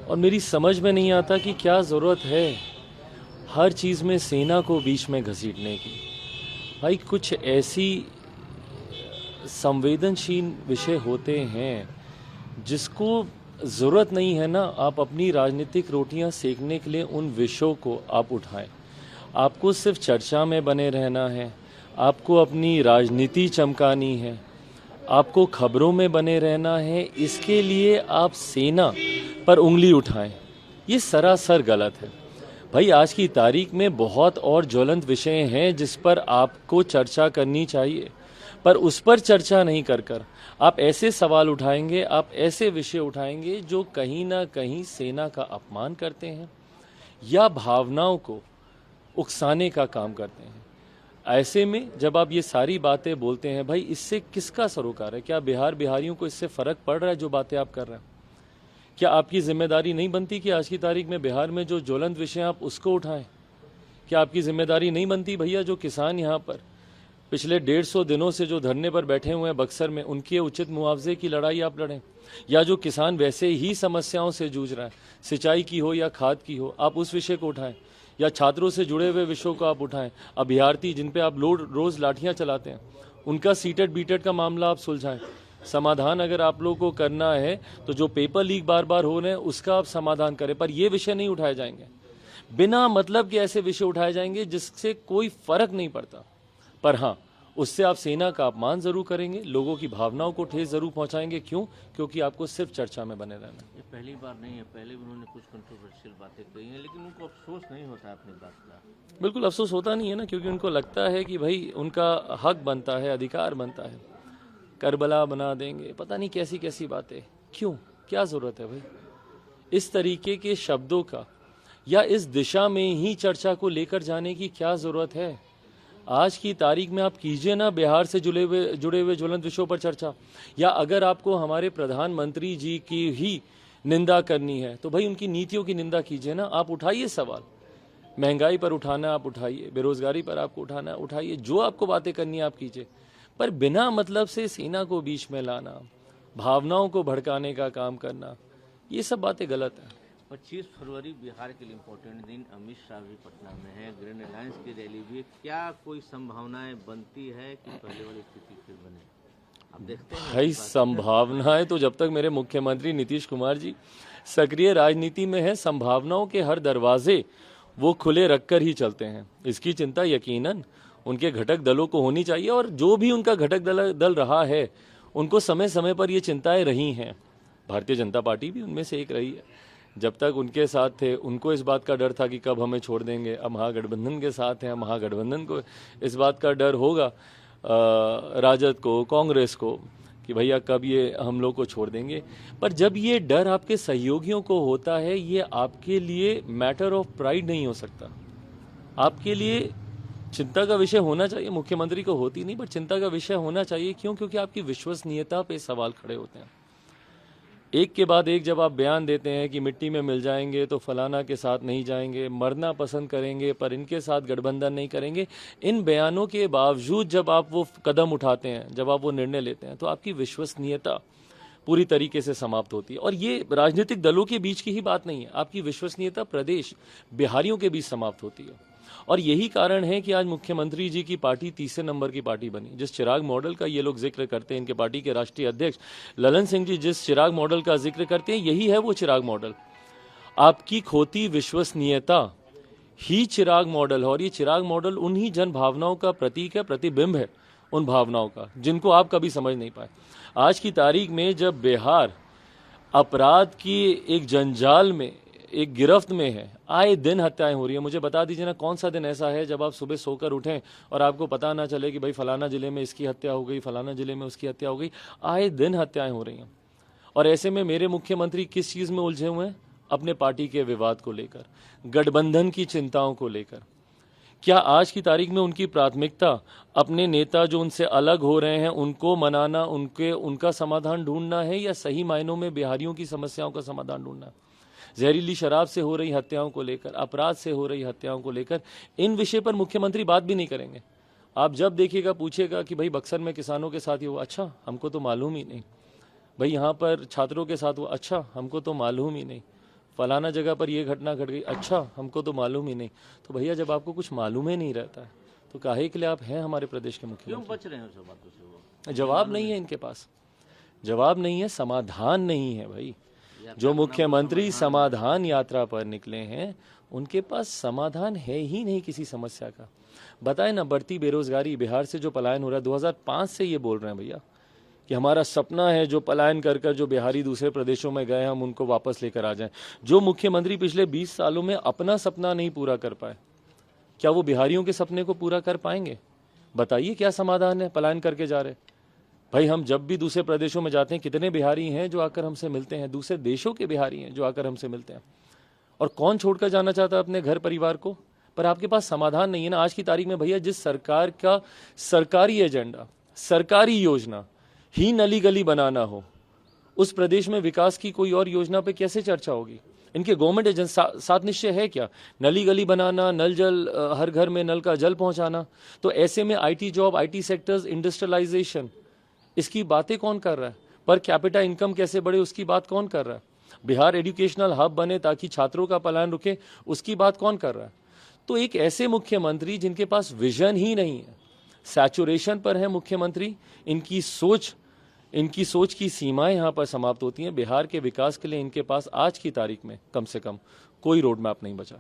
और मेरी समझ में नहीं आता कि क्या ज़रूरत है हर चीज़ में सेना को बीच में घसीटने की। भाई कुछ ऐसी संवेदनशील विषय होते हैं जिसको ज़रूरत नहीं है ना आप अपनी राजनीतिक रोटियां सेकने के लिए उन विषयों को आप उठाएं। आपको सिर्फ चर्चा में बने रहना है, आपको अपनी राजनीति चमकानी है, आपको खबरों में बने रहना है, इसके लिए आप सेना पर उंगली उठाएं। ये सरासर गलत है। भाई आज की तारीख में बहुत और ज्वलंत विषय हैं जिस पर आपको चर्चा करनी चाहिए, पर उस पर चर्चा नहीं कर आप ऐसे सवाल उठाएंगे, आप ऐसे विषय उठाएंगे जो कहीं ना कहीं सेना का अपमान करते हैं या भावनाओं को उकसाने का काम करते हैं। ऐसे में जब आप ये सारी बातें बोलते हैं, भाई इससे किसका सरोकार है? क्या बिहारियों को इससे फर्क पड़ रहा है जो बातें आप कर रहे हैं? क्या आपकी जिम्मेदारी नहीं बनती कि आज की तारीख में बिहार में जो ज्वलंत विषय आप उसको उठाएं? क्या आपकी जिम्मेदारी नहीं बनती भैया जो किसान यहाँ पर पिछले 150 दिनों से जो धरने पर बैठे हुए हैं बक्सर में, उनके उचित मुआवजे की लड़ाई आप लड़ें? या जो किसान वैसे ही समस्याओं से जूझ रहा है, सिंचाई की हो या खाद की हो, आप उस विषय को उठाएं? या छात्रों से जुड़े हुए विषयों को आप उठाएं? अभ्यर्थी जिन पे आप रोज लाठियां चलाते हैं, उनका सीटेट बीटेट का मामला आप सुलझाएं। समाधान अगर आप लोगों को करना है तो जो पेपर लीक बार बार हो रहे हैं उसका आप समाधान करें, पर ये विषय नहीं उठाए जाएंगे। बिना मतलब के ऐसे विषय उठाए जाएंगे जिससे कोई फर्क नहीं पड़ता, पर हाँ उससे आप सेना का अपमान जरूर करेंगे, लोगों की भावनाओं को ठेस जरूर पहुंचाएंगे। क्यों? क्योंकि आपको सिर्फ चर्चा में बने रहना। ये पहली बार नहीं है, पहले भी उन्होंने कुछ कंट्रोवर्शियल बातें कही हैं, लेकिन उनको अफसोस नहीं होता अपनी बात का। बिल्कुल अफसोस होता नहीं है ना, क्योंकि उनको लगता है कि भाई उनका हक बनता है, अधिकार बनता है। करबला बना देंगे, पता नहीं कैसी कैसी बातें। क्यों? क्या जरूरत है भाई इस तरीके के शब्दों का, या इस दिशा में ही चर्चा को लेकर जाने की क्या जरूरत है? आज की तारीख में आप कीजिए ना बिहार से जुड़े हुए ज्वलंत विषयों पर चर्चा। या अगर आपको हमारे प्रधानमंत्री जी की ही निंदा करनी है तो भाई उनकी नीतियों की निंदा कीजिए ना, आप उठाइए सवाल। महंगाई पर उठाना आप उठाइए, बेरोजगारी पर आपको उठाना उठाइए, जो आपको बातें करनी है आप कीजिए, पर बिना मतलब से सेना को बीच में लाना, भावनाओं को भड़काने का काम करना, ये सब बातें गलत है। 25 फरवरी बिहार के लिए इम्पोर्टेंट दिन, अमित शाह भी पटना में है, ग्रैंड अलायंस की रैली भी है। क्या कोई संभावनाएं बनती है कि पहले वाली स्थिति फिर बने? आप देखते हैं भाई संभावनाएं तो जब तक मेरे मुख्यमंत्री नीतीश कुमार जी सक्रिय राजनीति में है, संभावनाओं के हर दरवाजे वो खुले रखकर ही चलते हैं। इसकी चिंता यकीनन उनके घटक दलों को होनी चाहिए, और जो भी उनका घटक दल रहा है उनको समय समय पर ये चिंताएं रही हैं। भारतीय जनता पार्टी भी उनमें से एक रही है। जब तक उनके साथ थे उनको इस बात का डर था कि कब हमें छोड़ देंगे। अब महागठबंधन के साथ हैं, महागठबंधन को इस बात का डर होगा, राजद को, कांग्रेस को, कि भैया कब ये हम लोग को छोड़ देंगे। पर जब ये डर आपके सहयोगियों को होता है, ये आपके लिए मैटर ऑफ प्राइड नहीं हो सकता। आपके लिए चिंता का विषय होना चाहिए, मुख्यमंत्री को होती नहीं, पर चिंता का विषय होना चाहिए। क्यों? क्योंकि आपकी विश्वसनीयता पे सवाल खड़े होते हैं। एक के बाद एक जब आप बयान देते हैं कि मिट्टी में मिल जाएंगे तो फलाना के साथ नहीं जाएंगे, मरना पसंद करेंगे पर इनके साथ गठबंधन नहीं करेंगे, इन बयानों के बावजूद जब आप वो कदम उठाते हैं, जब आप वो निर्णय लेते हैं, तो आपकी विश्वसनीयता पूरी तरीके से समाप्त होती है। और ये राजनीतिक दलों के बीच की ही बात नहीं है, आपकी विश्वसनीयता प्रदेश बिहारियों के बीच समाप्त होती है। और यही कारण है कि आज मुख्यमंत्री जी की पार्टी तीसरे नंबर की पार्टी बनी। जिस चिराग मॉडल का ये लोग जिक्र करते हैं, इनके पार्टी के राष्ट्रीय अध्यक्ष ललन सिंह जी जिस चिराग मॉडल का जिक्र करते हैं, यही है वो चिराग मॉडल। आपकी खोती विश्वसनीयता ही चिराग मॉडल है, और ये चिराग मॉडल उन्हीं जन भावनाओं का प्रतीक है, प्रतिबिंब है उन भावनाओं का जिनको आप कभी समझ नहीं पाए। आज की तारीख में जब बिहार अपराध की एक जंजाल में, एक गिरफ्त में है, आए दिन हत्याएं हो रही है। मुझे बता दीजिए ना, कौन सा दिन ऐसा है जब आप सुबह सोकर उठें और आपको पता ना चले कि भाई फलाना जिले में इसकी हत्या हो गई, फलाना जिले में उसकी हत्या हो गई। आए दिन हत्याएं हो रही हैं। और ऐसे में मेरे मुख्यमंत्री किस चीज़ में उलझे हुए हैं? अपने पार्टी के विवाद को लेकर, गठबंधन की चिंताओं को लेकर। क्या आज की तारीख में उनकी प्राथमिकता अपने नेता जो उनसे अलग हो रहे हैं उनको मनाना, उनका समाधान ढूंढना है, या सही मायनों में बिहारियों की समस्याओं का समाधान ढूंढना है? जहरीली शराब से हो रही हत्याओं को लेकर, अपराध से हो रही हत्याओं को लेकर, इन विषय पर मुख्यमंत्री बात भी नहीं करेंगे। आप जब देखिएगा पूछेगा कि भाई बक्सर में किसानों के साथ ही हुआ, अच्छा हमको तो मालूम ही नहीं। भाई यहाँ पर छात्रों के साथ हुआ, अच्छा हमको तो मालूम ही नहीं। फलाना जगह पर ये घटना घट गई, अच्छा हमको तो मालूम ही नहीं। तो भैया जब आपको कुछ मालूम ही नहीं रहता है तो काहे के लिए आप हैं हमारे प्रदेश के क्यों मुख्यमंत्री? बच रहे हैं सब बातों से वो? जवाब नहीं है इनके पास, जवाब नहीं है, समाधान नहीं है भाई। जो मुख्यमंत्री समाधान यात्रा पर निकले हैं उनके पास समाधान है ही नहीं किसी समस्या का। बताए ना, बढ़ती बेरोजगारी, बिहार से जो पलायन हो रहा है, 2005 से ये बोल रहे हैं भैया कि हमारा सपना है जो पलायन कर कर जो बिहारी दूसरे प्रदेशों में गए हम उनको वापस लेकर आ जाएं। जो मुख्यमंत्री पिछले 20 सालों में अपना सपना नहीं पूरा कर पाए, क्या वो बिहारियों के सपने को पूरा कर पाएंगे? बताइए क्या समाधान है पलायन करके जा रहे? भाई हम जब भी दूसरे प्रदेशों में जाते हैं, कितने बिहारी हैं जो आकर हमसे मिलते हैं, दूसरे देशों के बिहारी हैं जो आकर हमसे मिलते हैं। और कौन छोड़कर जाना चाहता है अपने घर परिवार को? पर आपके पास समाधान नहीं है ना। आज की तारीख में भैया जिस सरकार का सरकारी एजेंडा, सरकारी योजना ही नली गली बनाना हो, उस प्रदेश में विकास की कोई और योजना पे कैसे चर्चा होगी? इनके गवर्नमेंट एजेंट सात निश्चय है क्या? नली गली बनाना, नल जल, हर घर में नल का जल पहुंचाना। तो ऐसे में IT job, IT sectors, industrialisation, इसकी बातें कौन कर रहा है? पर कैपिटा इनकम कैसे बढ़े, उसकी बात कौन कर रहा है? बिहार एजुकेशनल हब बने ताकि छात्रों का पलायन रुके, उसकी बात कौन कर रहा है? तो एक ऐसे मुख्यमंत्री जिनके पास विजन ही नहीं है, सैचुरेशन पर है मुख्यमंत्री, इनकी सोच की सीमाएं यहां पर समाप्त होती हैं। बिहार के विकास के लिए इनके पास आज की तारीख में कम से कम कोई रोड मैप नहीं बचा।